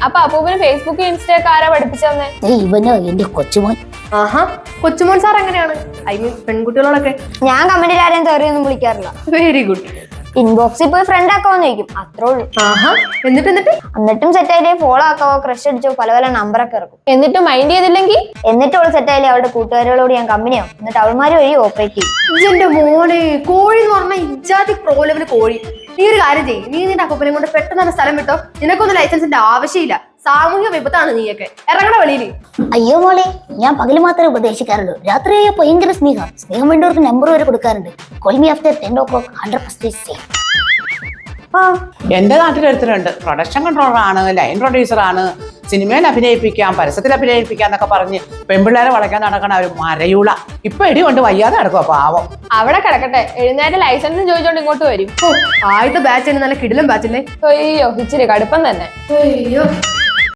അപ്പൊ അപ്പൂപ്പിന് ഫേസ്ബുക്ക് ഇൻസ്റ്റയൊക്കെ ആരാ പഠിപ്പിച്ചെന്നേ? ഇവനോ എന്റെ കൊച്ചുമോൻ. ആഹാ, കൊച്ചുമോൻ സാർ എങ്ങനെയാണ്? I mean പെൺകുട്ടികളോടൊക്കെ? ഞാൻ കമന്റിൽ ആരെയും തെറിയൊന്നും വിളിക്കാറില്ല. Very good. ഇൻബോക്സിൽ പോയി ഫ്രണ്ട് ആക്കാവോന്ന് ചോദിക്കും, അത്രേ ഉള്ളൂ. ആഹാ, എന്നിട്ടും സെറ്റ് ആയില്ലേ ഫോളോ ആക്കാവോ ക്രഷ് അടിച്ചോ പല പല നമ്പറൊക്കെ ഇറക്കും. എന്നിട്ട് മൈൻഡ് ചെയ്തില്ലെങ്കിൽ എന്നിട്ട് അവൾ സെറ്റ് ആയില്ലേ അവളുടെ കൂട്ടുകാരികളോട് ഞാൻ കമ്പനിയാവും, എന്നിട്ട് അവൾമാര് വഴി ഓപ്പറേറ്റ് ചെയ്യും. എന്റെ മോനെ, കോഴി എന്ന് പറഞ്ഞാൽ ഇജാതി പ്രോ ലെവൽ കോഴി. നീ ഒരു കാര്യം ചെയ്യും, നീ നിന്റെ അപ്പനെ കൊണ്ട് പെട്ടെന്ന് സ്ഥലം വിട്ടോ. നിനക്കൊന്നും ലൈസൻസിന്റെ ആവശ്യമില്ല. സാമൂഹ്യ വിപത്താണ് നീയൊക്കെ. ഇറങ്ങണ വെളിയിൽ. അയ്യോ മോളെ, ഞാൻ പകല് മാത്രമേ ഉപദേശിക്കാറുള്ളൂ. രാത്രിയായ ഭയങ്കര സ്നേഹം വേണ്ടവർക്ക് നമ്പർ വരെ കൊടുക്കാറുണ്ട്. Call me after 10 o'clock 100% safe. എന്റെ നാട്ടിലൊരുത്തരുണ്ട്, പ്രൊഡക്ഷൻ കൺട്രോളറാണ്, ലൈൻ പ്രൊഡ്യൂസറാണ്, സിനിമയിൽ അഭിനയിപ്പിക്കാം, പരസ്യത്തിൽ അഭിനയിപ്പിക്കാം എന്നൊക്കെ പറഞ്ഞ് പെൺപിള്ളേരെ വളയ്ക്കാൻ നടക്കണ ഒരു മരയൂള. ഇപ്പൊ ഇടി കൊണ്ട് വയ്യാതെ കിടക്കുക പാവം. അവിടെ കിടക്കട്ടെ, എഴുന്നേറ്റ് ലൈസൻസും ചോദിച്ചോണ്ട് ഇങ്ങോട്ട് വരും. ആദ്യത്തെ ബാച്ച് നല്ല കിടിലം ബാച്ചല്ലേ? അയ്യോ, ഇച്ചിരി കടുപ്പം തന്നെ. അയ്യോ.